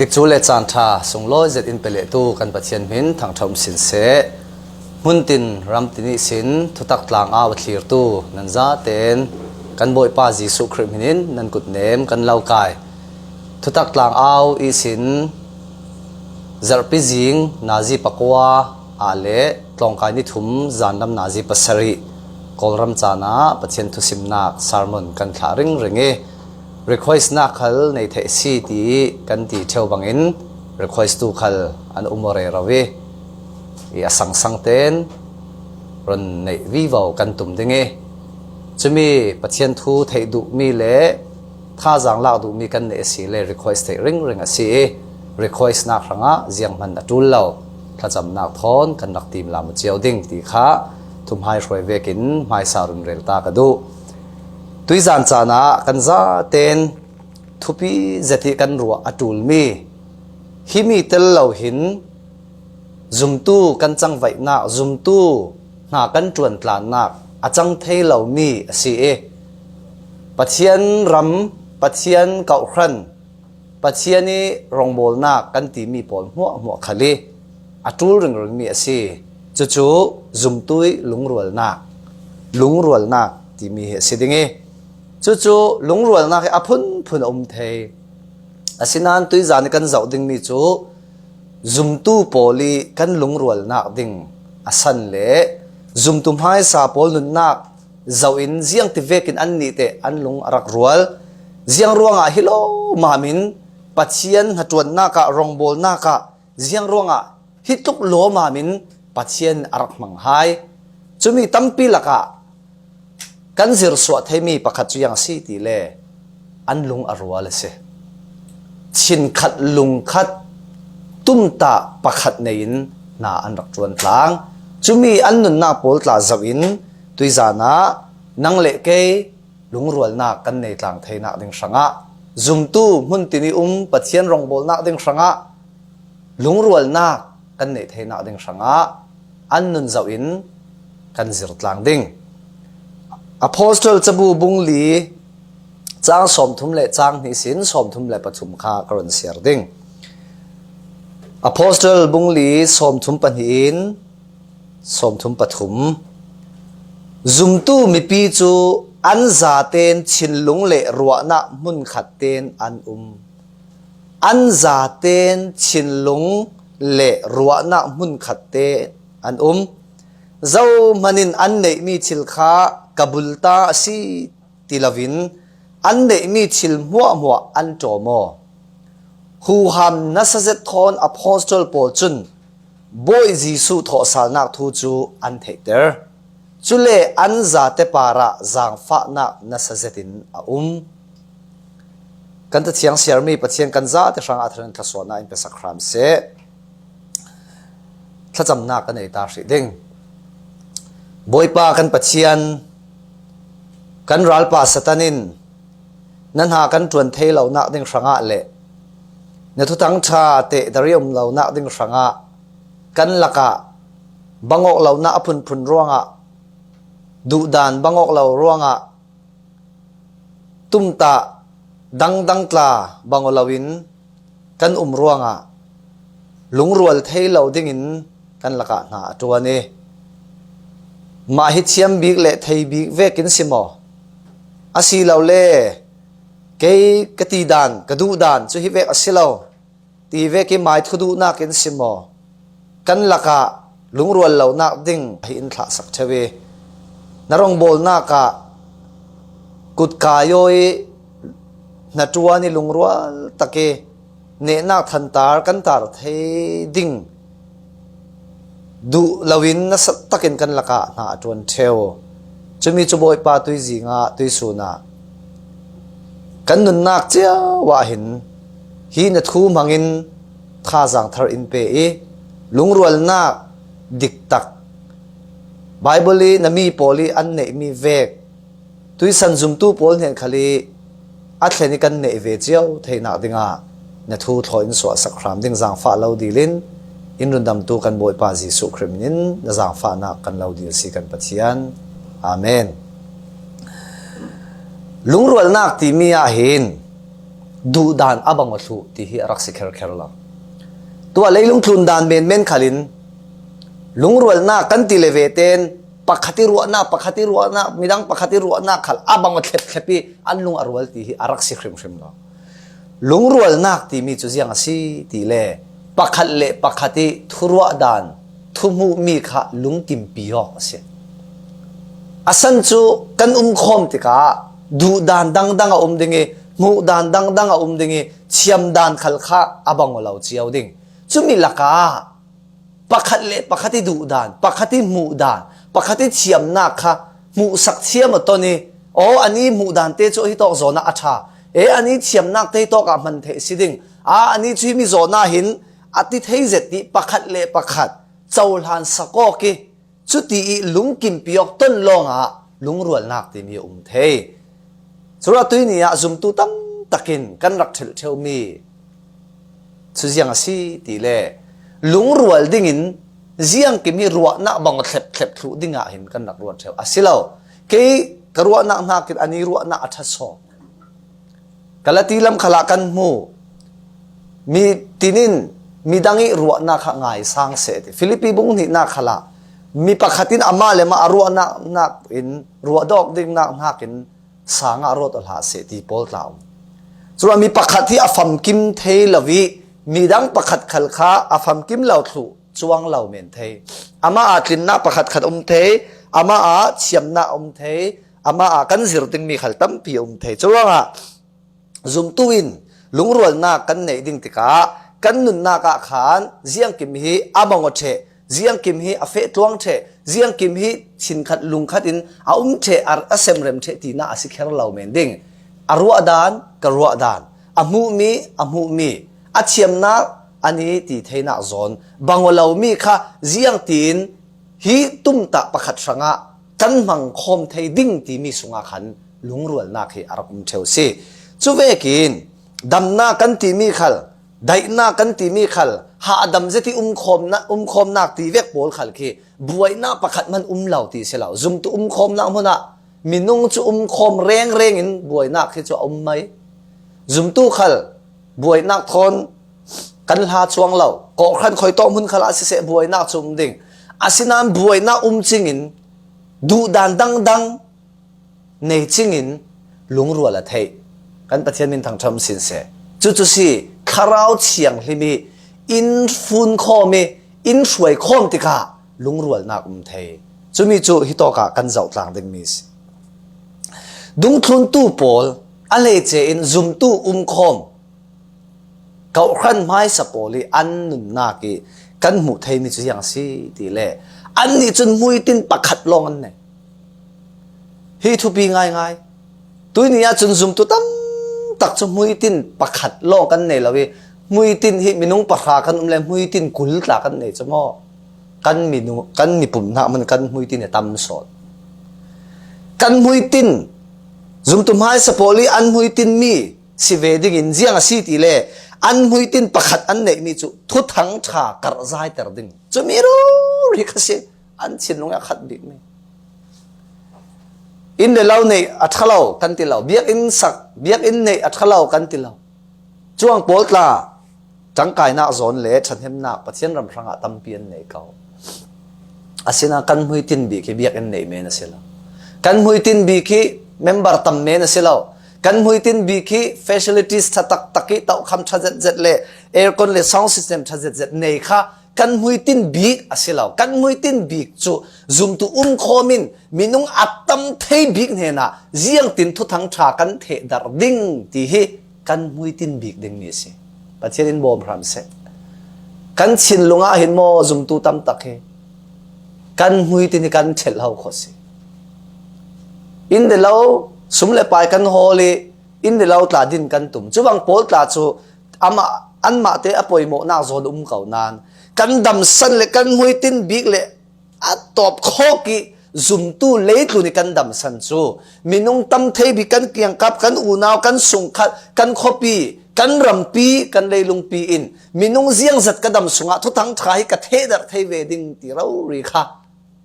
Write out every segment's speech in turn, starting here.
ติจูเลจานทาส่งลอยเจ็ดอินเปเลตูกันปัจเจียนมินทางทอมสินเสมุนตินรำตินิสินทุตักลางอาวทีร์ตูนันซาเตนกันบอยปาจีสุคริมินนันกุดเนมกันเล่ากายทุตักลางอาวอีสินจารปิจิงนาจีปักวาอาเลตลองกายนิทุมจานดำนาจีปัสรีกอลรำจานาปัจเจียนทุสิมนักสารมนกันขาริงเริงrequest นักขลในเทศีตีกันตีเทวบังอิน request ตุขลอันอุโมเรราวีอีสังสังเตนรนในวิวกันตุ่มดึงจะมีปัจเจียนทูเทดุมีเล่ถ้าจังลากดุมีกันในสีเล่ request เทริงเริงสี request นักรังะเจียงมันตุลเลาถ้าจำนักทอนกันนักทีมลามเจียวดิ้งตีขาทุ่มให้ช่วยเวกินไม่สารุนเรลตากระดูตุยจานจานะกันซาเตนทุพีเจติกันรัวอตุลมีฮิมีเตลเหล่าหินจุมตู้กันจังไว้นักจุมตู้หากันจวนตลาดนักอาจังเทเหล่ามีสีปัจเจียนรำปัจเจียนเก่าครันปัจเจียนนี้รองโบลนักกันตีมีปนหัวขลีอตุลเรื่องมีสีจู่ๆจุมตุยลุงรัวนักที่มีเหตุสิ่งนี้จู่ๆลุงรัวนักให้อพุนอมเทอาศินันตุยจานกันเจ้าดิ่งมีจู่จุมตู้โพลีกันลุงรัวนักดิ่งอาสันเล่จุมตุ้มให้สาโพลนุนนักเจ้าอินเจียงที่เวกินอันนี้เตอันลุงรักรัวเจียงรัวงะฮิโลมามินปัจเจียนหัดวนนักะรองโบลนักะเจียงรัวงะฮิตุกโลมามินปัจเจียนรักมังไฮจุมีตั้มปีละกะกันจิรสวดให้มีประคัตจุยังสีตีเล่อันลุงอรัวเลยสิชินขัดลุงขัดตุ้มตาประคัตในอินนาอันรักจวนกลางจุมีอันนุนนาโพลตาจวินตุยจานะนังเล่เกยลุงรัวนักกันในกลางไทยนักดิ่งสังะจุมตู้มุนตินิปัจเจียนรองโบลนักดิ่งสังะลุงรัวนักกันในไทยนักดิ่งสังะอันนุนจวินกันจิรกลางดิ่งApostle จะบูบุงลีจ้างสมทุมเละจ้างนิสินสมทุมเละปฐุมคากรณเสียร์ดิ้ง Apostle บุงลีสมทุมปนินสมทุมปฐุมจุมตู้มีปีจูอันซาเตนชินลุงเละรัวนะมุนขัดเตนอันซาเตนชินลุงเละรัวนะมุนขัดเตนเจ้ามันินอันเนมีชิลข้ากบุลตาสีติลาวินอันเนมีชิลมัวอันโจโมฮูฮัมนัสเซตทอนอพอสตอลโปจุนบอยจีสุทอสานักทูจูอันเทเตอร์จุเลอันซาเตปาระจางฟ้านักนัสเซตินกันตัดเสียงเสียมีปัจเจียนกันซาแต่ฟังอัธรันทศวนาอินเปสักครามเสถ้าจำนักกันในตาสีดิ่งบอยปากันปัจเจียนกันรัลปาสตันินนั่นหากันจวนเทเหล่านักดิ่งสังะเละเนทุตังชาเตดาริยมเหล่านักดิ่งสังะกันละกะบังอกเหล่านักพุนร่วงะดุดานบังอกเหล่าร่วงะตุ้มตาดังตลาบังอกเหล่าวินกันร่วงะลุงรัวเทเหล่าดิ่งินกันละกะหนาตัวนี้มาฮิตเชียมบิกเละไทยบิกเวกินสิโมอาศิลาเล่เกยกตีดานกระดูดานจุฮิเวกอาศิลาตีเวกิมาทุดูนักกินสิโมกันละกะลุงรัวเหล่านักดิ่งให้อินทะสักเชเวนรองโบลนักะกุดกายโยนัจวานิลุงรัวตะเกเนนักทันตาร์กันตาร์เทดิ่งดูลาวินนัสตักินกันละกะนาจวนเทวจะมีจุบอยปาตุยจิงะตุยสุนากันนุนนักเจ้าวาหินฮีนัทูมังอินท่าจังทาร์อินเปย์ลุงรัวนักดิกตักไบเบิลีนามีโพลีอันเนมีเวกตุยสันจุมตูโพลเห็นขลีอัตเลนิกันเนเวเจียวเทนักดิงะนัทูทอยน์สวสักครามดิงจังฟ้าเลาดีลินอินรุนดำตูกันบอยปาจีสุคริมินนะจางฟ้านักกันเลาดีสิกันปัจจัยนอาเมนลุงรัวนักที่มีอาหิน ดูดานอบังวัตถุที่ฮิรักสิเคร์เคร์ละตัวเลยลุงทุนดานเมนเมนขลินลุงรวลน่ากันติเลเวเตนปักขัติรัวน่าปักขัติรัวน่ามีดังปักขัติรัวน่าขลอบังวัตเทปอันลุงอรวลที่ฮิรักสิเคร์ละลุงรวลนักที่มีจุดยังสิที่เล่ปักขัดเล่ปักขัดทุรัวดานทุมูมีข้าลุงกิมปิโอเสียอาศันจูกันคมติกาดูดานดังดิงมูดานดังดิงเชียมดานขัลข้าอบังวลาวเจียวดิงจุมีลักาปักขัดเล่ปักขัดดูดานปักขัดมูดานปักขัดเชียมนักข้ามูสักเชียมตัวนี้โอ้อันนี้มูดานเตจูฮิโตโซนาอัชาอันนี้เชียมนักเตโตกับมันเทสิดิงอันนี้ช่วยมีโซนาหินอาทิตย์ให้เสร็จที่ปักขัดเล่ปักขัดเจ้าหลานสกอกีจุดที่ลุงกิมพิอกต้นลงลุงรวลนักที่มีเทสุดท้ายนี่จุมตุตั้งตะกินกันรักเทวมีสุดยังสิที่เล่ลุงรวลดิ่งินเจียงกิมีรัวนักบังเทปทุดิ่งหินกันรักรัวเทวสิเราเกี่ยกรัวนักกินอันนี้รัวนักอัศโศกะละตีลำขลักกันมูมีตินินมีดังอีรัวนักง่ายสังเสตฟิลิปปิบุงนี่นักขลักมีปักขัดินอามาเลมารัวนักอินรัวดอกดิ่งนักอินสังอารมณ์อัลฮาเสติโพลาวส่วนมีปักขัดที่อาฟัมกิมเทลวีมีดังปักขัดขลขาอาฟัมกิมเหล่าถูจวงเหล่าเมนเทอามาอาตินนักปักขัดขัดเทอามาอาเชียมนักเทอามาอากันสิรติงมีขัลตั้มปีเทจวงซุมตุวินลุงรวลนักกันในดิ่งติกากันนุนนักขานเจียงกิมฮีอาบังวเชเจียงกิมฮีอาเฟตวงเชเจียงกิมฮีชินขัดลุงขัดินอาเชอาร์เซมเรมเชตีน่าสิเคร์เหล่าเมนดิ่งอารัวดานกรัวดานอามูมีอาเชียมนักอันนี้ตีเทน่าโซนบังวเหล่ามีค่ะเจียงตีนฮีตุ้มตะประคัดสังะกันมังคมเทดิ่งตีมีสุงาขันลุงรวลนักฮีอารักุมเชลซีจูเวกินดำนากันตีมีขัลได้นากันตีมีขัลหาดำเจที่คมนักตีเวกโบลขัลคีบวยนาประคัดมันเหล่าตีเสลาจุมตุคมนักมันมีนุ่งจูคมเร่งอินบวยนักที่จะไม่จุมตุขัลบวยนักทนกันหาช่วงเหล่าก่อขันคอยต้อมุนขัลอาศัยบวยนักจุมดิ่งอาศินานบวยนักจริงอินดูดานดังในจริงอินลุงรัวละเทกันประเทศมินทางทำสินเสจุดสิคาราวเชียงลิมีอินฟุนคอมีอินสวยคอมติกาลุงรวลนักเทจุมีจูฮิโตกากันเจ้าต่างดึงมิสดุงทุนตู้ปอลอะไรเจอินซุมตู้คอมเกาขันไม้สปอลีอันนุนนากีกันหมู่เทมีจุยังสิตีเล่อันนี้จนมุยตินปักขัดลงอันเนี่ยฮีทุปีง่ายตัวนี้จนซุมตู้ตั้มตักจะมุยตินปักขัดโลกันเนี่ยละเว้มุยตินฮิมินุงปักขากันเลยมุยตินกุลตากันเนี่ยจะมอกันมีนุกันมีปุ่มหน้ามันกันมุยตินเนี่ยตำสดกันมุยตินซุมตุมหายสปอลีอันมุยตินมีสิเวดิ่งอินเจียงสิตีเล่อันมุยตินปักขัดอันเนี่ยมีจุทุทังชากระจายแต่ดิ่งจะมีรู้ริกสิอันชินลงอยากขัดบิ๊กไหมอินเดลาในอัฐลาวกันติลาวเบียกอินสักเบียกอินในอัฐลาวกันติลาวช่วงโพลตลาจังกายนักโซนเละฉันเห็นนักปัจเจียนรำพรังอัตมเปียนในเขาอาศินากันมุยตินบีกีเบียกอินในเมนเสลากันมุยตินบีกีเมมเบอร์ตัมเมนเสลากันมุยตินบีกีเฟสิลิตี้สตักตักกี้เต้าคำชัดเจนเล่แอร์คอนเล่ซาวด์ซิสเต็มชัดเจนในค่ะกันมุยตินบีกอาศิลาวกันมุยตินบีกจูซุมตุคอมินมินุงอัตตัมเทบีกเนี่ยนะเจียงตินทุทังชากันเทดาร์ดิ้งที่เฮกันมุยตินบีกดิ้งมีสิปัจเจริญบอมพรามเซกันชินลุงอาเห็นโมซุมตุตัมตักเฮกันมุยตินกันเชลฮาวโคสิอินเดลาวสมเลปายกันโฮลีอินเดลาวตลาดินกันตุ่มจูบังโพลตลาจูอันมาเตอปอยโมนาโซนเก่านานกันดำสันเลยกันมุยตินบีกเลยอัตตบโคกิซุมตู้เล็กลุนี่กันดำสันจูมินุงตั้มเทบิกันเกียงกับกันอูนาวกันสุงขัดกันคอปีกันรำปีกันเลยลุงปีอินมินุงเสียงสัตกันดำสุงะทุกทั้งทายกับเทดักเทเวดิงที่เราเรียก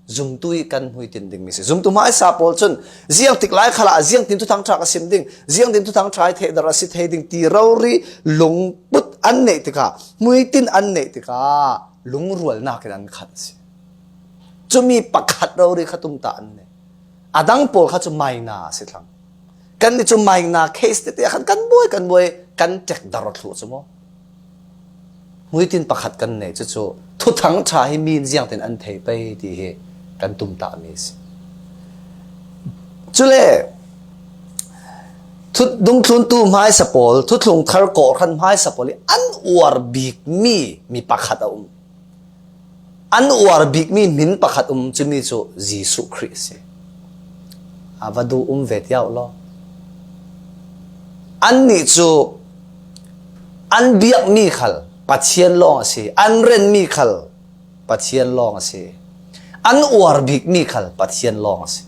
zoom tui kan hui tin ding mi se zoom tu mai sa pol chun ziang tik lai khala ziang tin tu thang thak asim ding ziang tin tu thang thai the dar asi the ding ti rauri lung put an nei tika mui tin an nei tika lung rual na kan an khat si chumi pakhat rauri khatum ta an ne adang pol kha chu mai na se thlang kan ni chu mai na case te khan kan boi kan tek dar thu chu mo mui tin pakhat kan nei chu chu thu thang tha hi min ziang tin an thei pe ti he kan tum ta mi si chule thu dung thun tu mai sapol thu thlung thar ko khan mai sapoli an war big mi pakhat an war big mi min pakhat chumi chu Jisu Christ se avadu vet yaw lo an ni chu an biak mi khal pathian long ase an ren mi khal pathian long ase an war big mi khal pathian long ase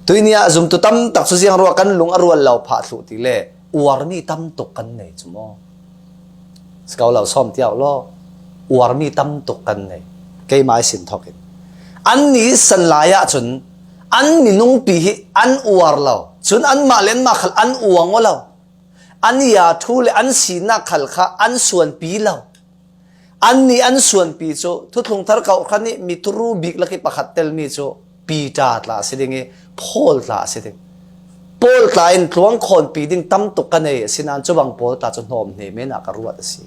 tuinia zum tu tam tak su siang ro kan lung arwal lau pha thu ti le war mi tam tok kan nei chumo skau lau som tiaw lo war mi tam tok kan nei ke mai sin thokin an ni san la ya chun an ni nung pi hi an war lau chun an ma len ma khal an uang o lau an ya thu le an si na khal kha an suan pi lau an ni an suan pi chu thu thlung thar kau khani mitru bik laki pakhat tel mi chu pi ta tla sidinge phol tla siding pol tlain tluang khon pi ding tam tuk ka nei sinan chuwang pol ta chu hnom ne me na ka ruat asi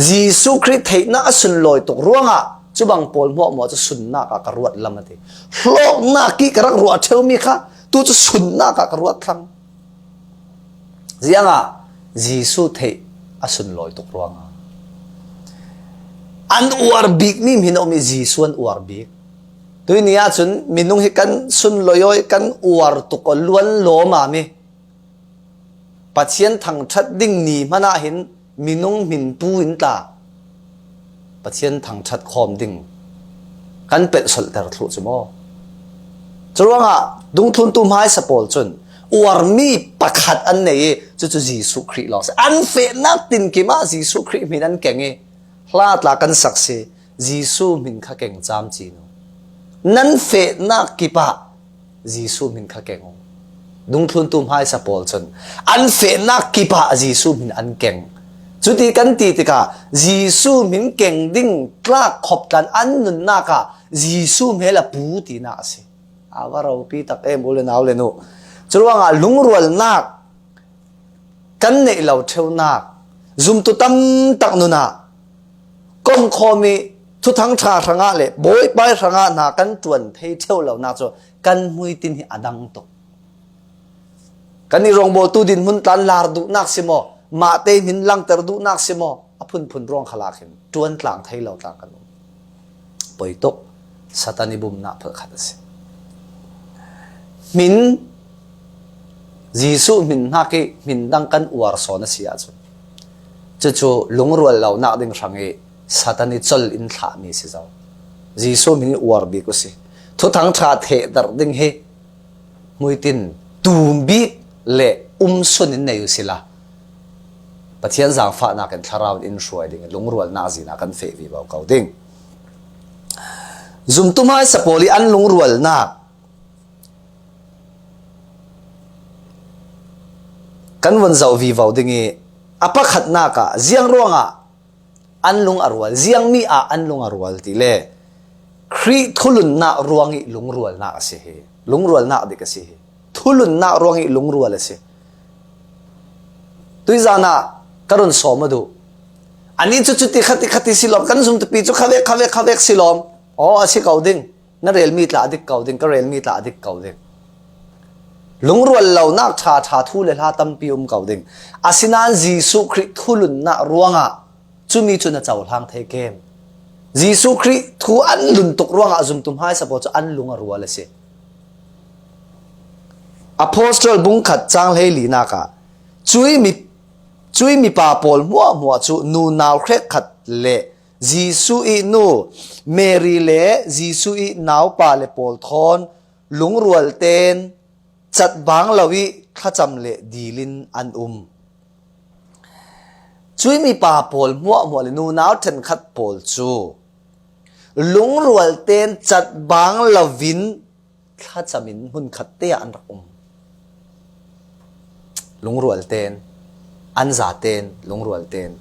Jisu Christ theina asun loi tuk ruanga chuwang pol mo chu sunna ka ruat lamati hlok na ki karak ruat theu mi kha tu chu sunna ka ruat thlang zianga Jisu thei asun loi tuk ruanga an war big mi hino mi Jisu an war big tui nia chun minung hi kan sun loyoi kan war tuk luan lo ma mi pathian thang that ding ni mana hin minung min pu in ta pathian thang that khom ding kan pet sol ter thlu chumo chuwanga dung thun tu mai sapol chun war mi pakhat an nei chu Jisu Christ lo an fe nak tin ki ma Jisu Christ min an kenge hla tla kan sakse Jisu min kha keng cham chi no nan fe na kipa Jisu min kha keng dung thun tu mai sapol chun an fe na kipa Jisu min an keng chuti kan ti tika Jisu min keng ding tla khop kan an nun na ka Jisu mela pu ti na ase awaro pi tak em ule naw le no chuwanga lungrual nak kan nei lo theu nak zum tu tam tak nu na kom khomi thu thang tha thanga le boi pai thanga na kan tuan thei theu lo na cho kan hui tin hi adang to kan ni rong bo tu din mun tan lar du nak simo ma te min lang ter du nak simo apun rong khala khin tuan tlang thei lo tlang kan poi tok satani bum na pha khat ase min Jisu min na ke min dang kan war so na sia chu lungrual lo na ding rangi satani chol in thla mi si zaw Jisu min war bi ko si thu thang tha the dar ding he muitin tum bi le sun in nei sila pathian zang fa na kan tharau in shruai ding lungrual na zi na kan fe vi baw kau ding zum tu mai sapoli an lungrual na kan wan zaw vi vaw dingi apa khat na ka ziang ronga an lung arwal ziang mi a an lung arwal ti le khri thulun na ruangi lungrual na ase he lungrual na de ka se he thulun na ruangi lungrual ase tuizana karun somadu ani chu ti khati silom kan zum tu pi chu khave silom o asi kauding na realme tla adik kauding ka realme tla adik kauding lungrual lo nak tha thu le la tam pi kauding asinan Jisu Christ thulun na ruanga chumi chuna chaw hlang thei kem Jisu Christ thu an lun tuk ruanga zum tum hai sapo chu an lunga rual ase apostle bung khat chang hei li na ka chui mi pa pol muwa chu nu naw khrek khat le Jisu i nu Mary le Jisu i naw pa le pol thon lungrual ten chat bang lawi khacham le dilin an chui mi pa pol muwa le nu naw then khat pol chu ลุงรัวเต้นจัดบางลาวินข้าจะมินหุ่นขัดเตะอันรักลุงรัวเต้นอันจ่าเต้นลุงรัวเต้น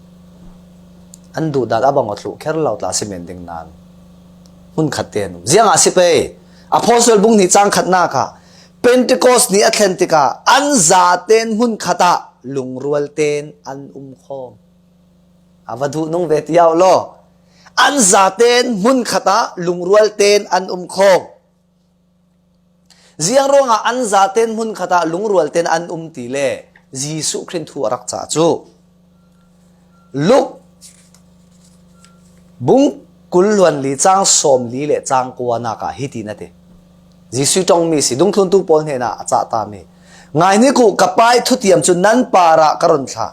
อันดูดาดาบังอัตลุแค่เราตาสิเมนดิ้งนานหุ่นขัดเต้นเสียงอาศิเปย์อพอสวลบุงนี่จังขัดนาค่ะเพนติคอสนี่แอตแลนติกาอันจ่าเต้นหุ่นขัดะลุงรัวเต้นอันคอมอาวัดุนุ่งเวทียาวโลอันจ่าเต้นหุ่นขัดะลุงรัวเต้นอันคอมเสียงร้องอันจ่าเต้นหุ่นขัดะลุงรัวเต้นอันตีเล่ยิสุครินทัวรักษาจูลุกบุ้งกุลวันลีจางสมลีเละจางกัวนักะฮิตินัดเองยิสุจงมีสิดุงทุนตุปนเฮนะจ่าตามีไงนี่กูกับไปทุติยมจุนนั้นปาระกรุณท่า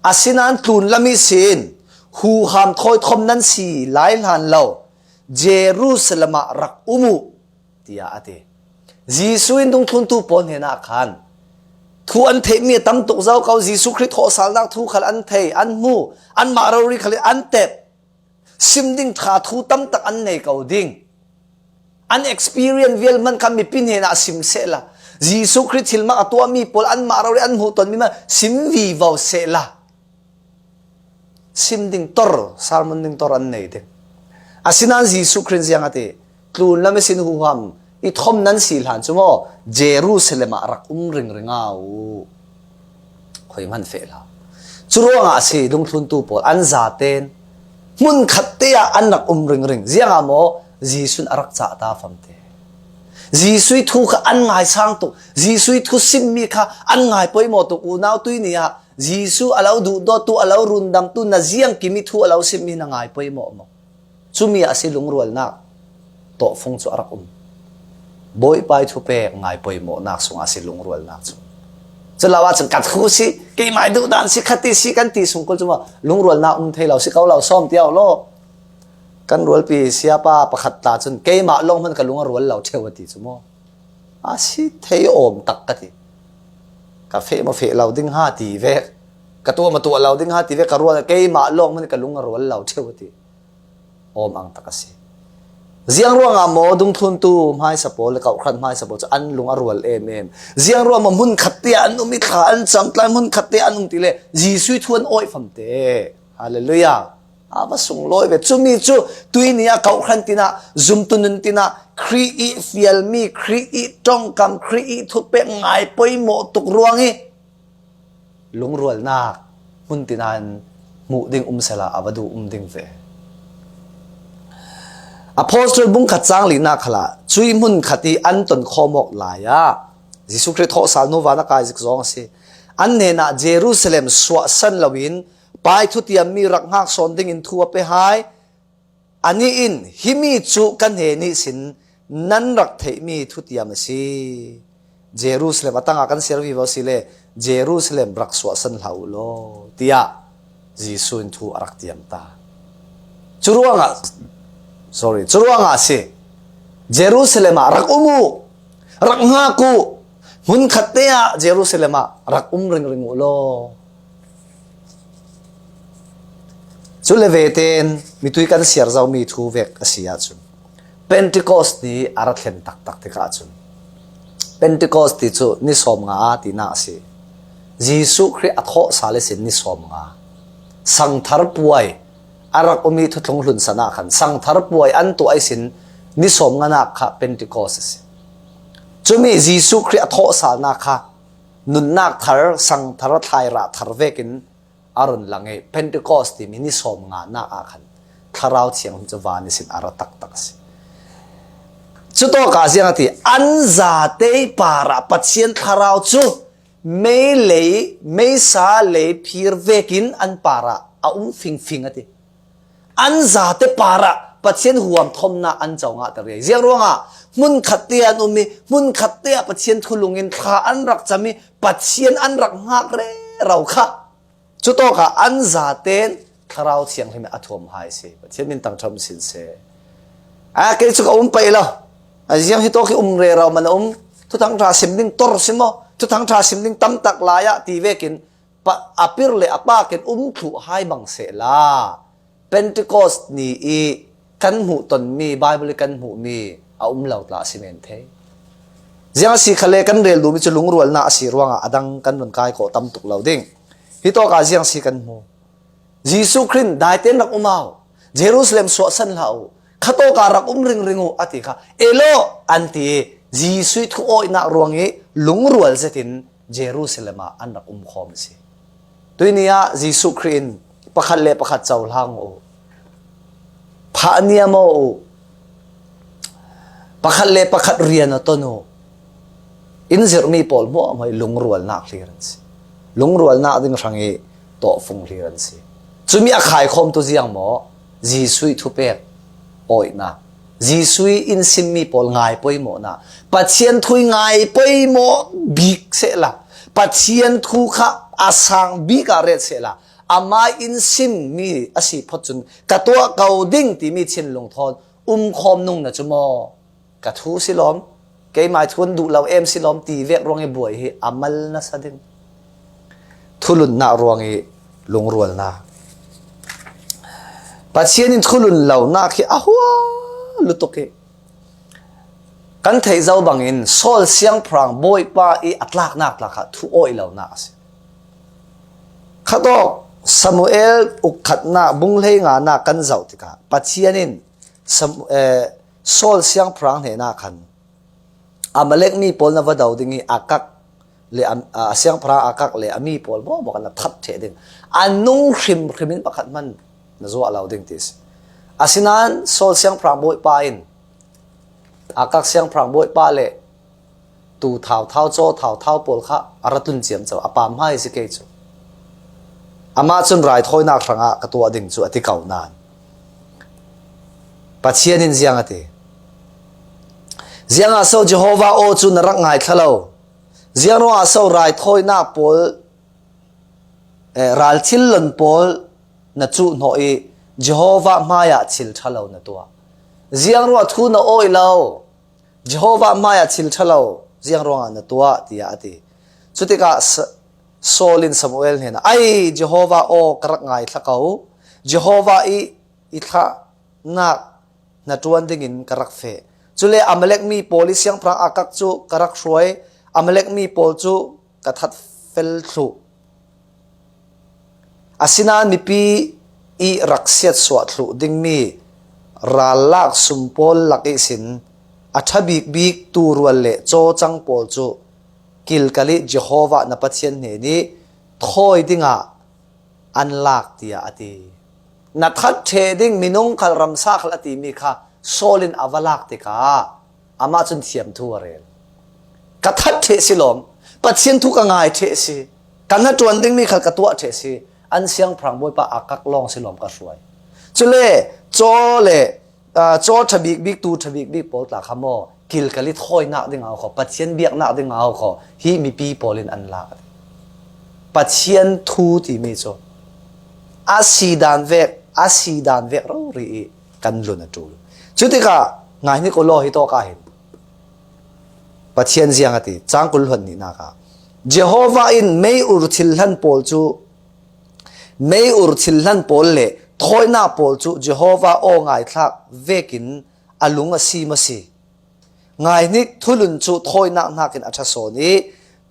อาศินันตุนละมิสินหูหามถอยทมนั้นสีหลายล้านเหล่าเยรูซาเล็มรักมุตียาเตยิสุอินดุงทุนตุปนเฮนะขันทูอันเทมีตั้มตกเจ้าเขายิสุคริสต์โหสาลนักทูขลันเทอันมูอันมาเราริขลันอันเต็บซิมดิ้งขาทูตั้มตักอันในเขาดิ้งอัน experience เวลมันคำมีปินเห็นอาซิมเสละยิสุคริสต์หิลมาตัวมีพลอันมาเราริอันมูตอนมีมาซิมวีวาวเสละซิมดิ้งตอร์สารมันดิ้งตอร์อันในดิ้งอาศินันยิสุคริสต์ยังไงเตตูนละไม่สินหูหามอีทอมนั้นสิลหันจุโมเยรูซาเล็มรักริงเอาคอยมันเฟล่าจุรวงอาศิดุงทุนตูปออันซาเตนมุนขัดเตียอันนักริงเสียงอาโมจีสุนรักจ่าตาฟังเตจีสุยทุกอันง่ายสร้างตุจีสุยทุสิมมีค่ะอันง่ายไปหมดตุอูนาวตุยนี่ฮะจีสุอาลาวดูดอตุอาลาวรุนดังตุนาเจียงกิมิทุอาลาวสิมมีนง่ายไปหมดจุมีอาศิลุงรัวนักโตฟงจุรักบอยไปทุเปกง่ายไปหมดนักสงอาศิลุงรัวนักจุจะเล่าว่าจะกัดคู่สิเกี่ยไม่ดูดันสิขัดตีสิกันตีสงคนจุมาลุงรัวนักเทเราสิเขาเราซ้อมเที่ยวโลกันรัวปีเสียป้าประคัดตาจนเกี่ยมาลงมันกับลุงรัวเราเที่ยวตีจุมาอาศิเที่ยวอมตักกันทีกาแฟมาเฟเราดิ้งห้าตีเวกกระตัวมาตัวเราดิ้งห้าตีเวกกระรัวเกี่ยมาลงมันกับลุงรัวเราเที่ยวตีอมอังตักสิเสียงรัวงามอดุงทุนตูไม่สปอลเก่าครันไม่สปอจะอันลุงอรัวเอ็มเสียงรัวมามุนขัดเตียอันอุมิขาอันจังกลายมุนขัดเตียอันอุมติเลจีสุยทวนอ้อยฟังเตฮาเลลูยาอาบส่งลอยเวจุมีจูตุยนี่เก่าครันตินะซุมตุนตินะครีอีฟิลมีครีอีจงกำครีอีทุเปงไงไปหมดตุกรวงอีลุงรัวนักมุนตินันมุดิงเสลาอาบดูดิงเวอพอสต์บุ้งขัดจางลีนักละช่วยมุนขัดอันตนข้อมกลายะยิสุคริสต์ทศโนวานักไอซิกซองสิอันเนน่ะเยรูซาเล็มสวะสันลวินไปทุติยมมีรักหักสอนดิ่งอินทัวไปหายอันนี้อินฮิมิจูกันเฮนิสินนันรักเทมีทุติยมสิเยรูซาเล็มตั้งอากันเซอร์วิวสิเลเยรูซาเล็มรักสวะสันลาวโลติยายิสุอินทัวรักเตียมตาจุรวงะจุรวงอาศิเยรูซาเล็มรักรักงากูมุนขัดเตียเยรูซาเล็มรักริงโลจุเลเวเตนมีตุยกันเสียร์เจ้ามีทูเวกเสียจุนเพนติคอสตีอารักเห็นตักติกาจุนเพนติคอสตีจุนิสอมงาตีน่าสิยิสุคริสต์อัทโหสาเลสินนิสอมงาสังทารป่วยอารักมีทุกหลุนสนาขันสังทารป่วยอันตัวไอสินนิสมงานักค่ะเป็นติโกสจุมียิสุคริสต์ทอสานักค่ะนุนนักทาร์สังทารไทยระทาร์เวกินอารุณหลังเอเป็นติโกสที่มีนิสมงานักอาขันทาราวเชียงจะวานิสินอารัตักสิจุดตัวกาเสียงที่อันซาเตย์ปาระปัจเจียนทาราวจูไม่เลยไม่ซาเลยพิรเวกินอันปาระเอาฟิงที่อันซาเตปาระปัจเจียนหัวทอมนาอันเจ้างาตะเรียเสียงร้องมุนขัดเตียนมีมุนขัดเตียปัจเจียนทุลุงินข้าอันรักจะมีปัจเจียนอันรักหักเรเราค่ะจุดโตค่ะอันซาเตนทาราวเชียงที่มีอัฐมหายสิปัจเจียนมินตั้งชมสินเสเกี่ยจุกไปแล้วเสียงที่โตคือเรเรามันทุกทั้งทราสิมดิ้งตอร์สิมอทุกทั้งทราสิมดิ้งตั้มตักลายะตีเวกินปะอภิรเลอปากินถูกให้บังเสลาเพนติคอสนี่ กันหูตนมีไบเบิลกันหูมีเอาเหล่าตลาสิเมนเทเสียงสีขเลกันเรียลดูมิจะลุงรวลน่าสีรวงอดังกันนนกายก็ตำตุกเหล่าดิ่งฮิโตกาเสียงสีกันหูยิสุครินได้เต้นรักเอาเยรูซาเล็มสวดสันเหล่าข้าโตการักริงริงอติค่ะเอโลอันตียิสุทุกโอยนักรวงนี้ลุงรวลเสตินเยรูซาเล็มอันรักคอมสิตัวนี้ยิสุครินประคัดเล่ประคัดเจ้าหางโอพระเนียโมประคัดเล่ประคัดเรียนต้นโออินเซอร์มีปอลโมไม่ลุงรวลนักเรียนสิลุงรวลนักดิ้งสังเกตโตฟงเรียนสิจุมีอาขายคมตัวเสียงโมจีสุยทุเปกโอยนะจีสุยอินซิมมีปอลง่ายไปโมนะปัจเจียนทุยง่ายไปโมบิกเสละปัจเจียนทุขะอาสังบิกอะไรเสละอามาอินซิมมีอาศัยพจุนกะตัวเกาดิ้งที่มีเชินลงทอนคอมนุ่งนะจุโมกะทูสิล้อมเกยหมายทวนดูเราสิล้อมตีเวกรวงไอ้บวยฮีอามัลนะสะดึงทุลุนน่ารวงไอ้ลงรวลนะปัจเจียนินทุลุนเหล่านักที่หัวลุตุกเกกันเทเจ้าบังอินโซลเสียงพรางบอยป้าอีอัตลักนักลักทุโอยเหล่านักสิข้าตอกซามูเอลอุกขัดนาบุงเลงานากันเจ้าติกาปัจเจียนินโซลเสียงพรางเฮนาคันอามาเล็กมีปอลนวดาวดิ้งอากักเลเสียงพรางอากักเลอามีปอลบอกกันนะทัดเทดิ้งอันนุ่งขิมินประคัดมันนะจัวเราดิ้งติสอาศินันโซลเสียงพรางบอยป้าอินอากักเสียงพรางบอยป้าเลตูเท้าโจเท้าปอลข้าอารัตุนเจียมเจ้าอาปามให้สิเกจูอามาจุนไรถอยนักครั้งอ่ะกตัวดิ่งจูอธิเก่านานปัจเจียนินเสียงอธิเสียงอาเซาเจโฮวาโอจุนรักง่ายทะเลาเสียงรัวอาเซาไรถอยนักปอลรัลชิลลันปอลนัจูหน่อยเจโฮวามายาชิลทะเลานัตัวเสียงรัวทูนโอยเลาเจโฮวามายาชิลทะเลาเสียงรัวนัตัวที่อธิสุดที่ก็โซลินซามูเอลเห็นไอ้เจโฮวาโอกรักง่ายทะเขาเจโฮวาอีทะนักนัจวนดิ่งินกรักเฟจุเลอเมเล็กมีโพลิเซียงพระอากักจูกรักช่วยอเมเล็กมีโพลจูกระทัดเฟลทูอาศินานิปีอีรักเสียดสวดลุดิ่งมีราลักสุมโพลลักอิสินอัฐบิกตูรวลเล่โจจังโพลจูกิลกาลิเจโฮวานับเชียนเนนี้ถอยดิ่งอันลักตีอาตีนัทัดเทดิ่งมินุงคัลรัมซาขลตีมีค่ะโซลินอวลักติกาอามาจุนเทียมทัวเรลกระทัดเทสิลมปัจเจียนทุกง่ายเทสิกันนัดจวนดิ่งมีขัดกระตัวเทสิอันเสียงพรางบวยปะอากักลองสิลมกระสวยจุเลโจเลโจทบิกบิกตูทบิกบิกโปลตาขโมกิลกะลิถอยนักดิ่งเอาขอปัจเจียนเบียกนักดิ่งเอาขอฮีมีปีโปลินอันลักปัจเจียนทูที่มีโจอาศีดานเวกเรารีกันลุนจูจุดที่ก็ง่ายนี่ก็รอให้โตกาเห็นปัจเจียนเสียงติจังกุลหันนี่นะค่ะเจโฮวาอินไม่อุรทิลหันปอลจูไม่อุรทิลหันปอลเล่ถอยหน้าปอลจูเจโฮวาโอง่ายทักเวกินอลุงอสีมาสีง่ายนี่ทุลุนจูถอยหน้ากินอัชโซนี้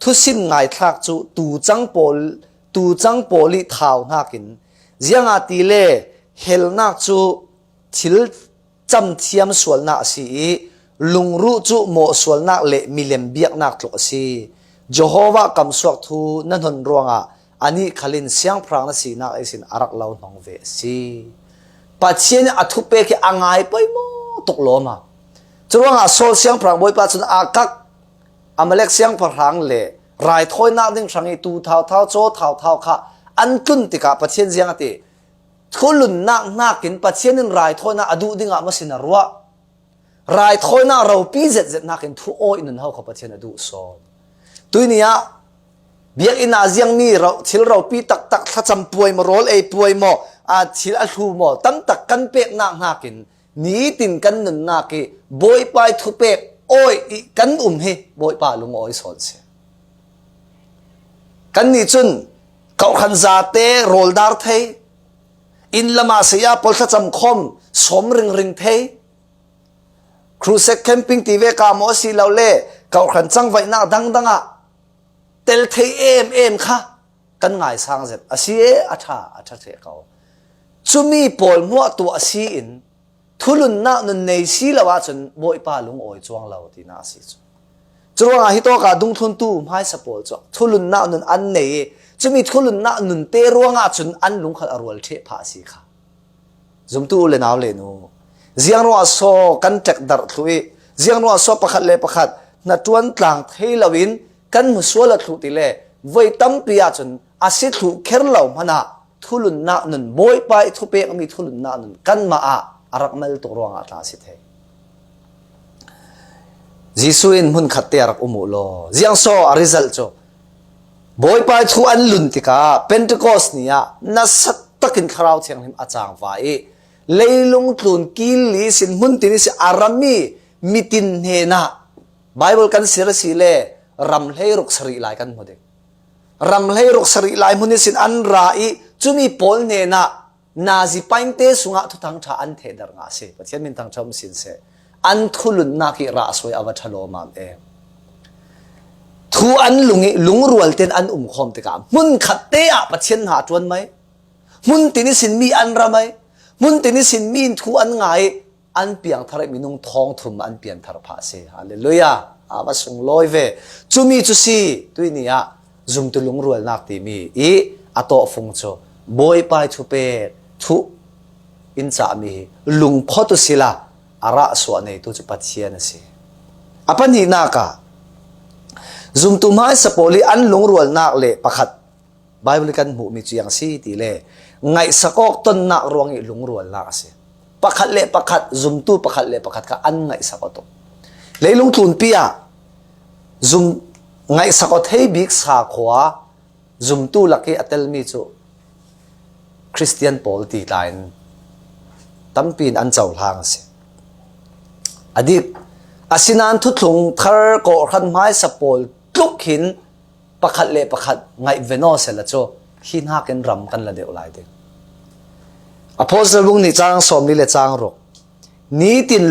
ทุสินง่ายทักจูตูจังปอลิเท้าหน้ากินเสียงติเล่เฮลนักจูทิลจำเทียมส่วนนักสีลุงรู้จุโมส่วนนักเละมิเลมเบียกนักหลอกสีเจโฮวากำสวกทูนั่นหนรวงอันนี้ขลินเสียงพรางนักสีนักไอสินอารักเหล่าหนองเวสีปัจเจียนอัทุเปกิอ่างไงไปโมตกลมาจรวงโซเสียงพรางบอยปัจจุนอากักอเมเล็กเสียงพรางเละรายถอยนักดิ้งสังอีตูเท้าโจเท้าค่ะอันกุนติกาปัจเจียนเสียงติทุลุนนักกินปัจเจียนรายถอยนักอดูดิ้งอามาสินรัวรายถอยนักเราปีเจ็ดนักกินทุโออินเขาปัจเจียนอดูโซตัวนี้เบียกอินาเซียงมีเราชิลเราปีตักถ้าจำป่วยมาโรลป่วยมาชิลอัลูมาตั้งตักกันเปกนักกินนี้ตินกันนักกิบอยไปทุเปกโอ้ยกันเฮบอยไปลุงโอ้ยสอนเสียกันนี่จุนเขาขันซาเตโรลดาร์เท in lama se ya pol tha cham khom som ring ring thei cruise camping ti ve ka mo si lo le kau khan chang vai na dang danga tel thei em kha kan ngai sang zet asi e atha the kau chumi pol mo tu asi in thulun na nun nei si lawa chun boi pa lung oi chuang lo ti na si chu chuanga hi to ka dung thun tu mai sa pol chu thulun na nun an nei chumi thulun na nun te ruanga chun an lung khal arwal the pha si kha zum tu le naw le nu ziang ro so kan tek dar thui ziang ro so pakhat le pakhat na tuan tlang thei lawin kan mu so la thu ti le voi tam pia chun asi thu kher lo mana thulun na nun boi pai thu pe mi thulun na nun kan ma a arak mal to ro nga ta si the jisuin mun khatte arak umu lo ziang so a result cho boi pai thu an lun ti ka pentecost nia na sat takin kharau cheng him achang wa e leilung tlun kil li sin mun ti ni si arami mitin he na bible kan sir si le ram hlei ruk sari lai kan mode ram hlei ruk sari lai mun sin an ra i chumi pol ne na nazi painte sunga thu thang tha an the dar nga se pathian min thang chom sin se an thulun na ki ra soi awa thalo mam e thu an lungi lungrual ten an khom te ka mun khatte a pathian ha tuan mai mun tini sin mi an ra mai mun tini sin min thu an ngai an piang thare minung thong thum an pian thar pha se hallelujah awa sung loi ve chumi chu si tuinia zum tu lungrual nak ti mi i ato phung cho boy pai thu pe thu in cha mi lung photu sila ara so nei tu chu pathian se apani na ka zum tu mai sapoli an lungrual nak le pakhat bible kan mu mi chiang si ti le ngai sakok ton na rongi lungrual nak se pakhat le pakhat zum tu pakhat le pakhat ka an ngai sakoto leilung tun pia zum ngai sakot hei big sa khwa zum tu laki atel mi chu Christian Paul ti line tampin an chaw hlang se adik asinan thu thlung thar ko khan mai sa Paul tluk hin pakhat le pakhat ngai veno se la cho hin ha ken ram kan la deu lai de apostle bung ni chang som ni le chang ro ni tin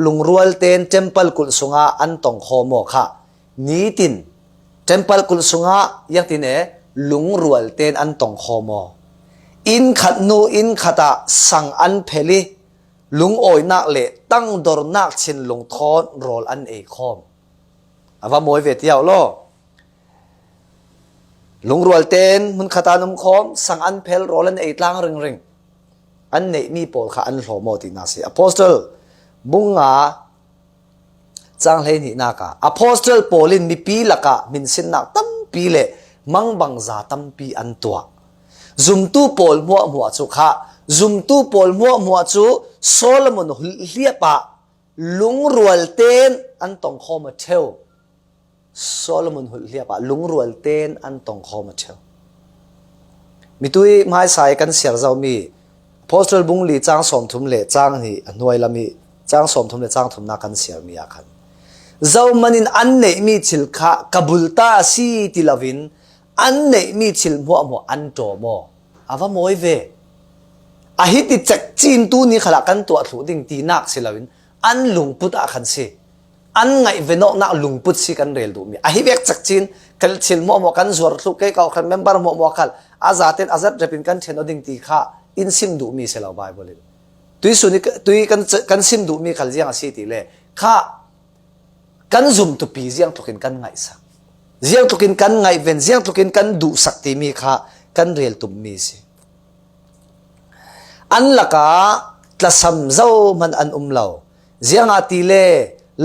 lungrual ten temple kul sunga an tong khomo kha ni tin temple kul sunga yak tin e lungrual ten an tong khomo in khat nu in khata sang an pheli lung oi nak le tang dor nak chin lung thon rol an e khom awa moi ve tiaw lo lungrual ten mun khata num khom sang an phel rol an e tlang ring ring an nei mi pol kha an hlomo ti na si apostle bunga chang hlei ni na ka apostle polin mi pi laka min sin nak tam pi le mang bang za tam pi an tua zum tu pol mo chu kha zum tu pol mo chu solomon hliapa lungrual ten an tong khoma theu solomon hliapa lungrual ten an tong khoma theu mitui mai sai kan siar zau mi apostle bung li chang som thum le chang ni anuai lami chang som thum le chang thum na kan siar mi akhan zau manin an nei mi chil kha kabulta si tilavin an nei mi chil mo an to mo awa moi ve a hi ti chak chin tu ni khala kan to thu ding ti nak silawin an lungput a khan se an ngai veno na lungput si kan rel du mi a hi vek chak chin kal chil mo kan zor thu ke ka khan member mo khal azaten azat repin kan theno ding ti kha in sim du mi selaw bible tui suni tui kan sim du mi khal jiang si ti le kha kan zum tu pi jiang tukin kan ngai sa jiang tukin kan ngai ven jiang tukin kan du sakti mi kha kan rel tum mi si an laka tlasam zau man an umlaw jiang ati le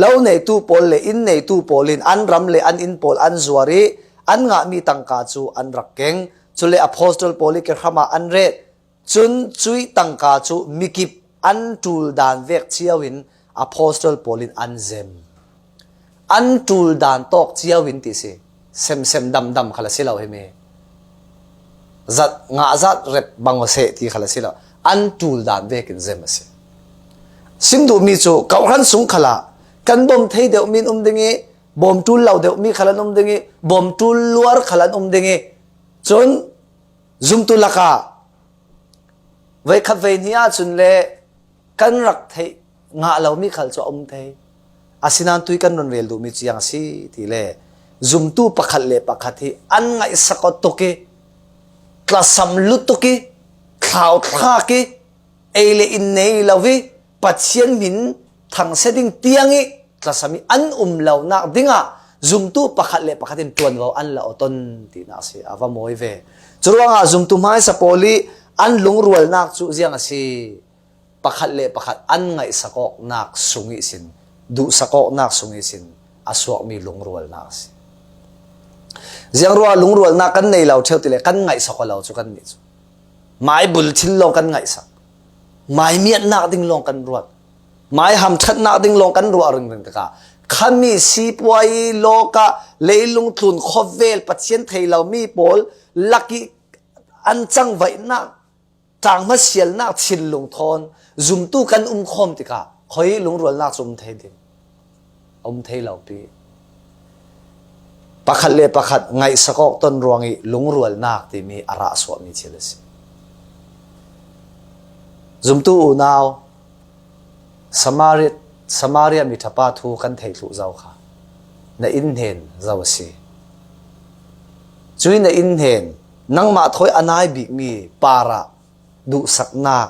lo nei tu pol le in nei tu polin an ram le an in pol an zuari an nga mi tangka chu an rakkeng chule apostle poli ke khama an re chun chui tangka chu mikip an tul dan vek chiawin apostle polin an zem an tul dan tok chiawin ti se sem dam khala silaw he me zat nga zat rep bangose ti khala silaw an tul dan vek in zem ase simdu mi chu kauhan sung khala kan bom thei deu min dingi bom tul law deu mi khalan dingi bom tul luar khalan dingi chon zum tu laka ไว้ขับเวนียจุนเล่กันรักเทงาเรามีขัลจะเทอาศินันตุยกันนนเรลดูมีจียงสิทีเล่จุมตู้ปักขัดเล่ปักขัดที่อันไงสักตุกีคลาสัมลุตุกีข่าวท่ากีเอเลอินเนยลาวิปัจเจียนมินทางเสดิงเตียงอีคลาสามีอันเหล่านักดิ้งอ่ะจุมตู้ปักขัดเล่ปักขัดที่ตัวเราอันเหล่าต้นที่น่าสิอาวามวยเวจรวงอ่ะจุมตู้ไม้สปอลีอันลุงรวยนักจุเจียงสิปักขัดเล่ปักขัดอันไงสักนักสุงิสินดูสักนักสุงิสินอาสวกมีลุงรวยนักสิเจียงรัวลุงรวยนักกันในเราเท่าที่เลยกันไงสักเราจุกันนี่จุไม้บุลชินลงกันไงสักไม้เมียนนักดิ้งลงกันรวดไม้หำชัดนักดิ้งลงกันรัวรึงตะกาขามีสีปวยโลกะเลยลุงทุนขบเวลปัจเจียนไทยเรามีโพลลักกี้อันจังไว้นักจางมาเสียลนักชินลงทอนจุมตู้กันคมติกาคอยลุงรวยนักจุมไทยดิ้งไทยเราปีปักขัดเล่ปักขัดไงสักต้นรวงอีลุงรวยนักที่มีอาระสวมีเชลสิจุมตู้นาวสมารีมีทัพทูกันเทลุเจ้าค่ะในอินเฮนเจ้าสิจุยในอินเฮนนังมาถอยอนายบิมีปาระดูสักนัก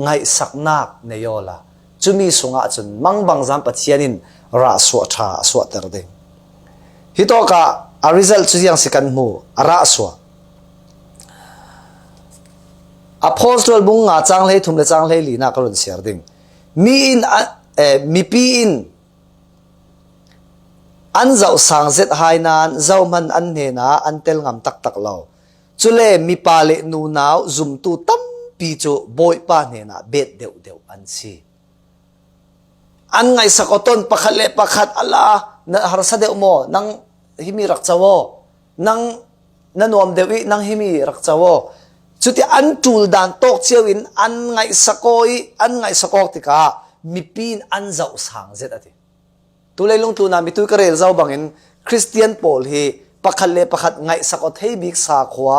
ไงสักนักในยอละจุมีสุงอาจุนมังบังจำปัจเจียนินราสวชาสวตรเดงฮิโตกะอาริซัลจุยังสิกันมูราสวอพอสตอลบุงงาจังเลยทุ่มเลยจังเลยลีน่ากรุณเสียดิงมีปีอินอันเจ้าสังเสตหายนานเจ้ามันอันเนนาอันเตลงามตักเราจุเลมีปาเลนูนาวจุมตูตั้มปีโจบอยปาเนนาเบ็ดเดียวอันซีอันไงสักต้นปักขัดเล่ปักขัดอัลลานะฮาร์ซาเดอโมนังฮิมีรักเจ้านังนวมเดวินังฮิมีรักเจ้าจุดที่อันจูลดานตกเชียวินอันไงสักอันไงสักติกามีปีนอันเจ้าสังเสตติตัวเลยลงตัวนามีตัวกระเรลเจ้าบางอินคริสเตียนโพลฮีปักขัดเล่ปักขัดไงสักเทบิกสาขวา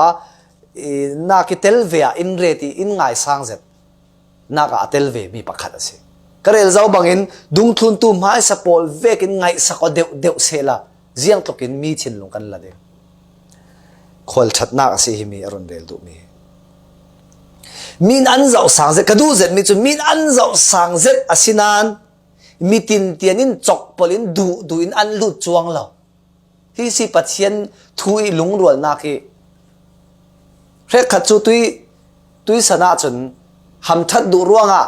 นาคิเทลเวียอินเรติอินไงสังเสตนากาเทลเวมีปักขัดสิกระเรลเจ้าบางอินดุงทุนตัวไม้สปอลเวกินไงสักเดียวเซล่าเจียงตกินมีชินลงกันละเดคนชัดนักสิฮิมีอรุณเดลดูมีอันเจ้าสังเสตกระดูเจ็ดมีจุดมีอันเจ้าสังเสตอาศินานมีตินเตียนินจกปลินดูอินอันลุดจวงเราที่สิปัจเจียนทุยลุงรวนนักเรียกขัดจูตุยสนาจนหำทัดดูร่วงอ่ะ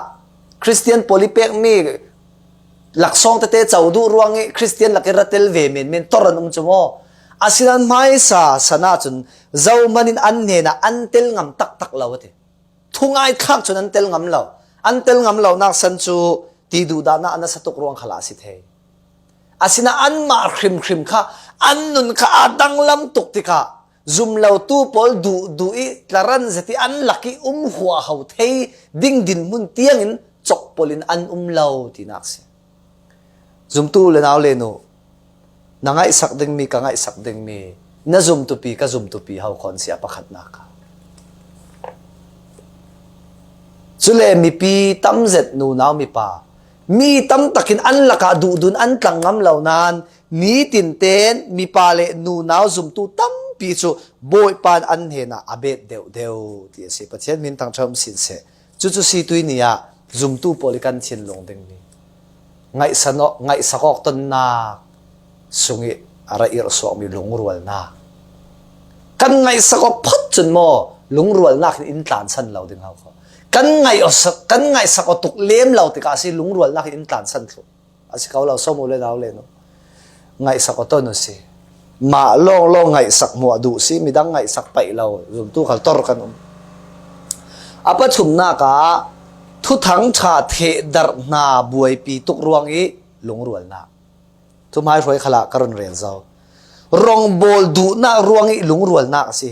คริสเตียนโพลิเปกมีหลักซองเตเตเจ้าดูร่วงคริสเตียนหลักรัตเตลเวเมนตอรันจมออาศินานไม่สนาจนเจ้ามันอินอันเนนะอันเตลงำตักเราเถทุ่งไอ้ข้างจนอันเตลงำเราอันเตลงำเรานักสันจูตีดูดานะอันนั้นสตุกรวงขลาสิเทอาศินะอันมาคริมค่ะอันนุนข้าดังลำตุกติกาจุมเราตู้ปอลดูอีลารันเสติอันลักกี้หัวเขาเทดิ่งดินมุนเตียงอินจกปอลินอันเราที่นักเสียจุมตู้เลนเอาเลนูนังไงสักดึงมีกังไงสักดึงมีน่าจุมตุปีก็จุมตุปีเขาคนเสียประคัดนักจุเลมีปีตั้มเจ็ดนูนาวมีป่ามีตั้มตะกินอันละกาดูดุนอันตังงำเหล่านั้นมีตินเตนมีป่าเลนูนาวจุมตูตั้มปีจูบอยปานอันเห็นอาเบ็ดเดียวที่เสียประเทศมินทางชมสินเสจุสีตุยนี่อะจุมตูโพลิกันชินลงดึงมีไงสกอกต้นนาสุงิอะไรอีรสวมีหลงรัวนากันไงสกอกพัดจนโมหลงรัวนาอินตานสันเราดึงเขากันไงสักตุกเลี้ยมเราติกาสิลุงรวนนักอินตันสันทุอาศัยเขาเราสมุเลยเราเลยnoไงสักต้นสิมาลองไงสักมัวดูสิมีดังไงสักไปเราจุดตู้ขัดตอร์กันอาปัจจุบันนักทุทั้งชาเทดร์นาบวยปีตุกรวงอีลุงรวนนักทุกไม่รวยขละกรุณเรียนเจ้ารองบอลดูนักรวงอีลุงรวนนักสิ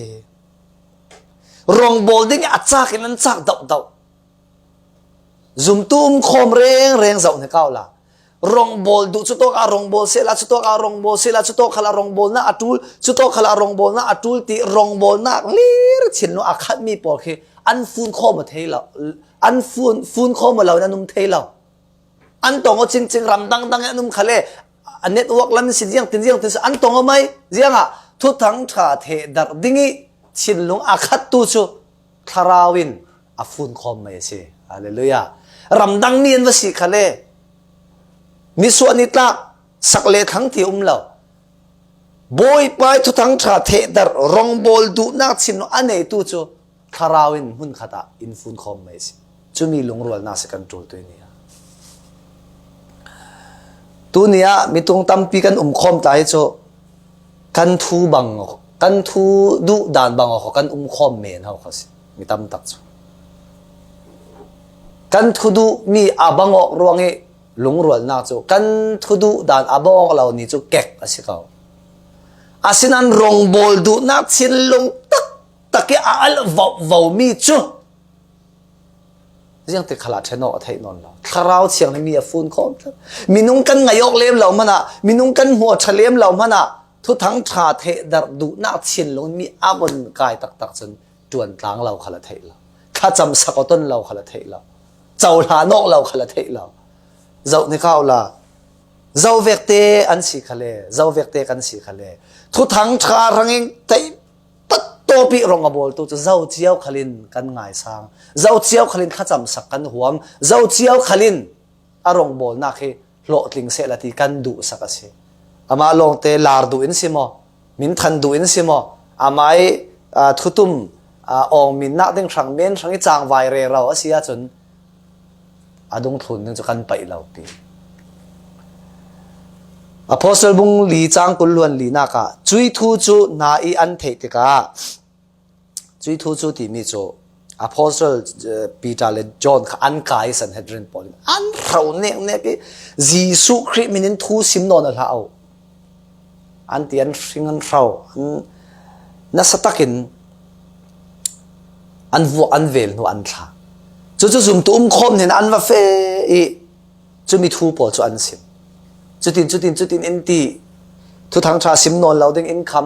รองบอลดิ้งอัดซักนั้นซักเดาจุมตุ้มคมเร่งเจ้าเนี่ยก้าวละรองบอลดูชุดโตการองบอลเสละชุดโตการองบอลเสละชุดโตขลารองบอลน่าอัตุลชุดโตขลารองบอลน่าอัตุลตีรองบอลน่าลีรชินโนอาคัดมีปอเคอันฟูนคมมาเทละ อันฟูนข้อมาเรานั่นนุ่มเทเราอันตรงก็จริงรำดังนุ่มขะเลอันเน็ตวอกลันสิเจียงตินอันตรงก็ไม่เจียงอ่ะทุทั้งชาเทดัดดิ้งชินลงอาคัตตูชูทาราวินอาฟูนข้อไม่ใช่ฮาเลลูยารำดังเนียนวสิขะเลมิส่วนนิตาสักเลทั้งที่เราบอยไปทุทั้งชาเทดัดรองบอลดูนักชินอันไหนตูชูทาราวินหุ่นขัดอินฟูนข้อไม่ใช่จะมีลงรัวน่าสักกันโจตัวนี้ตัวเนี้ยมีตรงตั้มปีกันคอมตายโจกันทูบังกันทูดูด่านบังกันคอมเมนเขาเขาสิมีตั้มตักโจกันทูดูมีอาบังออกรวงให้หลงรัวน่าโจกันทูดูด่านอาบังออกเรานี่โจเก็กอาศัยเขาอาศัยนั้นรองบอลดูนักชินลงตักอาลวาวมีโจยังติดขลาดเชนอไทยนอนเราคราวเชียงมีฟูนคอมมีนุ่งกันไงยกเลี้ยมเรามันอ่ะมีนุ่งกันหัวเฉลียมเรามันอ่ะทุทั้งชาเทดัดดูนักชินลงมีอาบนกายตักจนจวนต่างเราขลาดไทยเราข้าจำสกอต้นเราขลาดไทยเราเจ้าหานอกเราขลาดไทยเราเจ้าในข้าวละเจ้าเวกเตอันสีขเลเจ้าเวกเตกันสีขเลทุทั้งชารังเองไตตัวปีรองอบอลตัวจะเจ้าเจียวขลินกันง่ายสร้างเจ้าเจียวขลินข้าจำสักกันหวมเจ้าเจียวขลินอารมณ์บอลนักเฮโลดลิงเสละที่กันดูสักเสียอามาลงเตลาร์ดูอินซิโมมินทันดูอินซิโมอามาทุตุมองมินนักดึงช่างเมนช่างจางไวเรเราเสียจนอดงทุนนึงจะกันไปเราปีอพอสบุงลีจางกุลวนลีนักจุยทูจูนาอีอันเทติกาจุยทูจูที่มีโจอพอสปีตาเลจอนอันกายสันเฮดรินปอลอันเราเนี่ยก็ยิสุคริมินินทูซิมนอนละเอาอันที่อันสิงันเราอันนัสตักินอันวัวอันเวลโนอันท่าจู่ๆซุ่มตุ้มคมเห็นอันว่าเฟอีจะมีทูปอจูอันซิมจุดตินอินตีทุกทางชาซิมนอนเราดึงอินคัม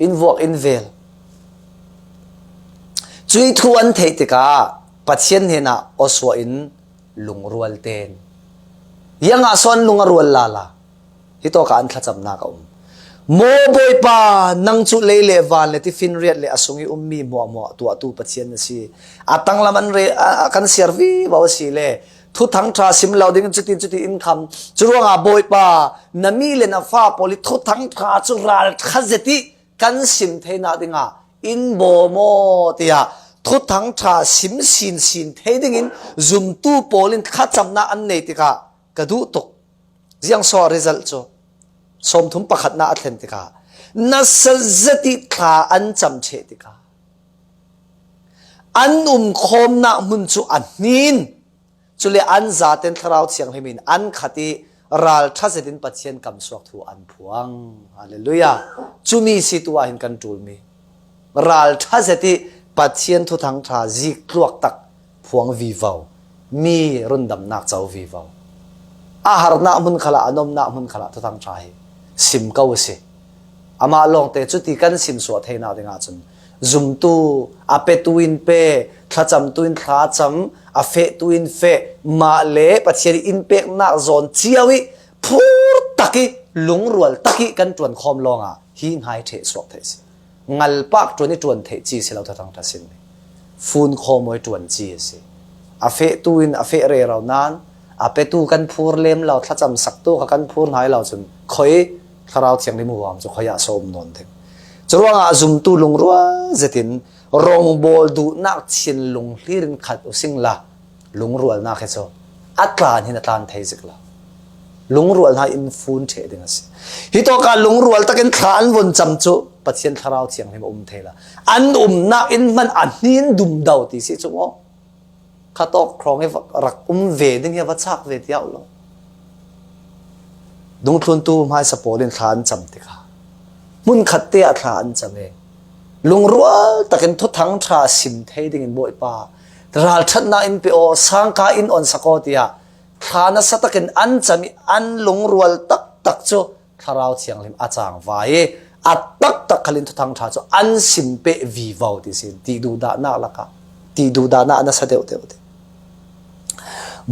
อินวอกอินเวลจุยทวนเทติกาปัจเจนเห็นอสวอินลุงรัวเตนยังอาส่วนลุงรัวลาลาที่ตัวการขจับนักโมบอยปานังจุเลเลวานเลที่ฟินเรียดเลอสุงิมีมัวตัวตูปัจเจนสิอาตังละมันเรกันเสียวีบ่าวสิเลทุทั้งทราซิมเราดึงจุดตินอินคัมจุรวงอาบอยปานามีเลนฟ้าพอลิทุทั้งทราจุราลขจติกันซิมเทนาดิงาอินโบโมเตียทุทั้งทราซิมสินเทดิงินซุมตูโพลินขัดจำนาอันเนติกากระดูตกยังสอริซัลโจสมทุมประคัดนาอัตเลนติกานัสจติขาอันจำเชติกาอันคมนามุนจูอันนินจุเลอันซาเต็นทราวเชียงหิมินอันขัดรัลทัศดินปัจเจนกำสวกทูอันพวงฮาเลลูยาจุมีสิตัวหินกันจูมีรัลทัศดิปัจเจนทุทั้งทราจิกลวกตักพวงวีวาวมีรุนดำนักเจ้าวีวาวอาหารนักมุนขละอนมนักมุนขละทุทั้งทรายสิมเก้าสิอามาลองเตจุติกันสิมสวดเทนาดิงาจนซุมตูอาเปตุอินเปข้าจำตุอินข้าจำอาเฟตุอินเฟมาเลปัจเจริอินเปกนักโซนเจียวิพูดตักิหลงรัวตักิกันจวนคอมลองหิงหายเทสวกเทสงัลปักจวนนี่จวนเทจีสิเราทั้งทัศินฟูนคอมวยจวนจีสิอาเฟตุอินอาเฟเรเรานั้นอาเปตุกันพูดเล่มเราข้าจำสักตัวกันพูดหายเราจนคอยคราวเชียงในมือวามจะขยะโสมนนเถจรวงซุมตูลงรัวเจตินรองบอลดูนักชินลงลีรินขัดอุสิงละลงรัวนักเหรออัตลานหินอัตลานไทยสิกละลงรัวน่าอินฟูนเฉดงั้นสิฮิตโอการลงรัวตะกันขานวนจำจุปัจเจียนคราวเชียงในมือเทละอันนักอินมันอันนี้ดุมดาวตีสิจุงอ๋อข้าตอกครองให้รักเวดิงเยวัชชักเวทีเอาละดงทุนตูไม่สปอร์ลินขานจำติกามุนขัดเตียขานจำเองลุงรัวตะกันทุทั้งทราสิมเทดิ่งบ่อยป่ารัลชัดนาอินเปโอสังกาอินออนสกอติยาขานัสตะกันอันจำมีอันลุงรัวตักโจคาราวเชียงลิมอาจางไว้อัดตักขลินทุทั้งทราโจอันสิมเปวีวาวดิสินตีดูดานาละกะ ti du da na na sa deu deu te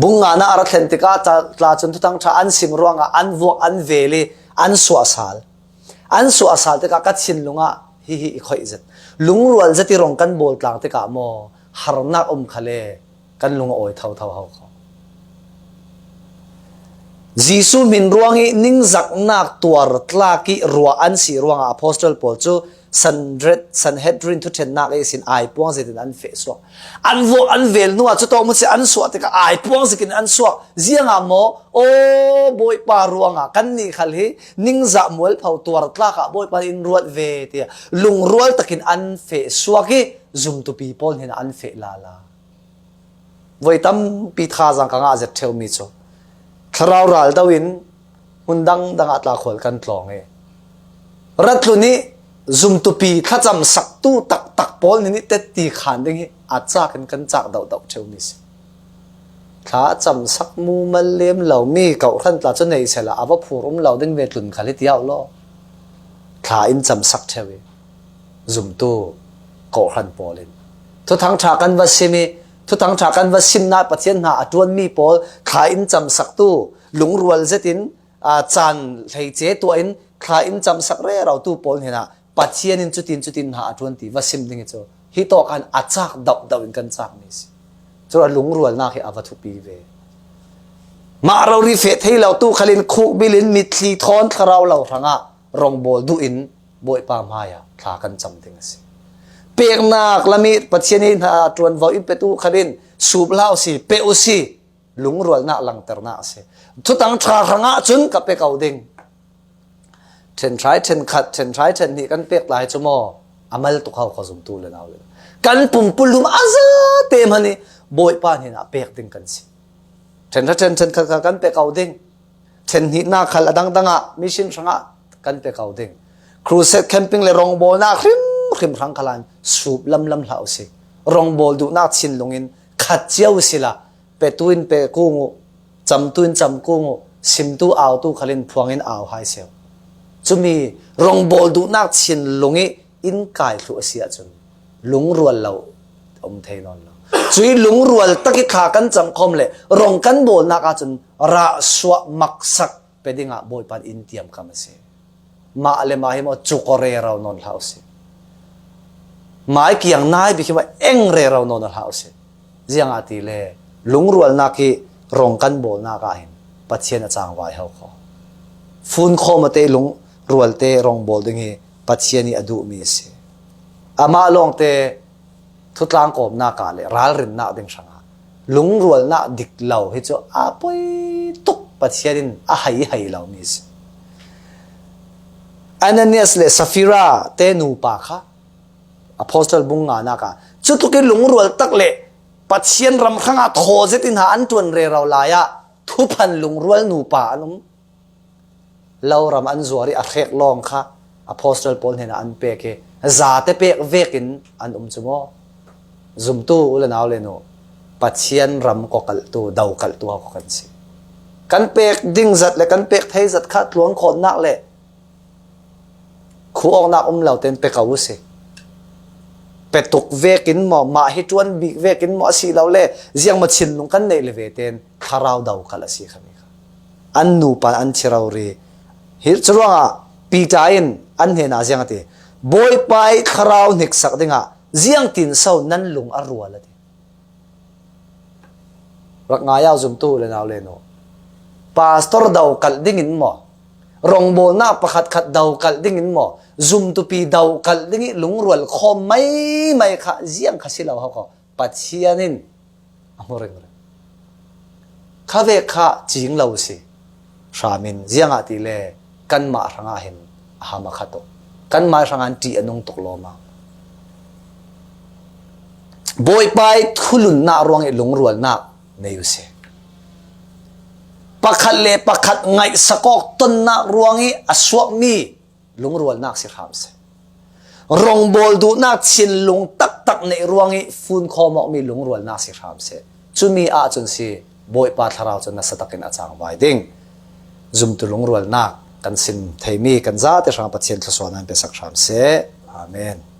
bunga na aratlantika tla chun thutang tha an sim ruanga an vok an veli an su asal te ka chin lunga hi khoi zat lungrual zati rong kan bol tlang te ka mo harna khale kan lunga oi thau hau kho Jisu min ruangi ning zak nak tuar tlaki ruwa an si ruanga apostle Paul chu Sanhedrin thu then nak sin ai puang zetin an fe so an vo an vel nuwa chu to mu se an so te ka ai puang zekin an so zianga mo o boy pa ruanga kan ni khal hi ning za mual phau tuar tlaka boy pa in ruat ve te lung rual takin an fe so ki zum to people hin an fe la voi tam pi tha jang ka nga zet theu mi cho tharau ral dawin hundang danga tla khol kan tlong e ratluni zum tu pi thacham sak tu tak pol ni te ti khan ding hi acha kan chak dau theu mi se tha cham sak mu mal lem lo mi kau khan tla chu nei sela aba phurum lo ding ve tlun khali tiaw lo tha in cham sak thewi zum tu ko khan polin thu thang tha kan va simi thu thang tha kan va sim na pathian na atun mi pol kha in cham sak tu lungrual zetin chan hlei che tu in kha in cham sak re rau tu pol hena pathian in chutin ha atun ti va sim ding cho hi to kan achak dau in kan chak ni si chu lungrual na hi ava thu pi ve ma rau ri fe thei lo tu khalin khu bilin mitli thon tharau lo ranga rong bol du in boi pa maya kha kan cham ding si pek nak lami pathiani na tuan vo in petu khalin sub lao si pe usi lungrual na lang terna se thutang tha ranga chun ka pe kau ding ten try ten ni kan pek lai chumo amal tu khau khazum tu le naw le kan pum pulum aza te mani boi pa ni na pek ding kan si ten kha kan pe kau ding ten hi na khal adang danga mission ranga kan pe kau ding crusade camping le rong bol na khim rang khalan sup lam hlau se rong bol du na chin lungin khat chiao sila pe tuin pe kungu cham kungu sim tu aw tu khalin phuangin aw hai se chumi rong bol du na chin lungi in kai thu asia chun lung rual lo om theinon lo chui lung rual taki kha kan cham khom le rong kan bol na ka chun ra swa maksak pedinga boy pan in tiam kam se ma le ma hi mo chukore raw non hlau se mai kiang nai bi khiwa eng re raw non hlau se jiang ati le lung rual na ki rong kan bol na ka hin pathian a chang wai hau kho fun kho ma te lung rual te rong bol ding hi pathiani adu mi se ama long te thutlang kom na ka le ral rin na ding sanga lung rual na dik lau hi cho a poi tuk pathianin a hai lau mi se Ananias le Safira te nu pa kha apostle bunga na ka chutu ke lung rual tak le pathian ram khanga tho zetin ha an tuan re raw la ya thu phan lung rual nu pa anum lau ram an zuari a khek long kha apostle Paul hena an pe ke za te pe vekin an chumo zum tu ula naw le no pathian ram ko kal tu dau kal tu ko kan si kan pek ding zat le kan pek thei zat kha tlong khon nak le khu ong na lau ten pe kau se petuk vekin mo ma hi tuan bi vekin mo si lau le ziang ma chin lung kan nei le ve ten tharau dau kala si khami kha an nu pa an chirau ri hir chruanga pi tain an he na ziang ati boy pai tharau nik sak dinga ziang tin sau nan lung arwa la ti rak nga yaw zum tu le naw le no pastor dau kal ding in mo rong bol na pakhat khat dau kal ding in mo zum tu pi dau kal dingi lungrual khom mai kha ziang khasilaw ha ko pathianin amoreng kha ve kha jing lo si shamin zianga ti le kan ma ranga hin hama khato kan ma rangan ti anung tok loma boy pai thulun na ruang e lungrual na neyu se pakhat le pakhat ngai sakok ton na ruangi aswak mi lungrual nak si kham se rong bol du nak chin lung tak nei ruangi fun khomo mi lungrual nak si kham se chumi a chun si boy pa tharau chun na satakin achang vai ding zum tu lungrual nak kan sim theimi kan za te sang pathian thlaswa nan pe sak kham se amen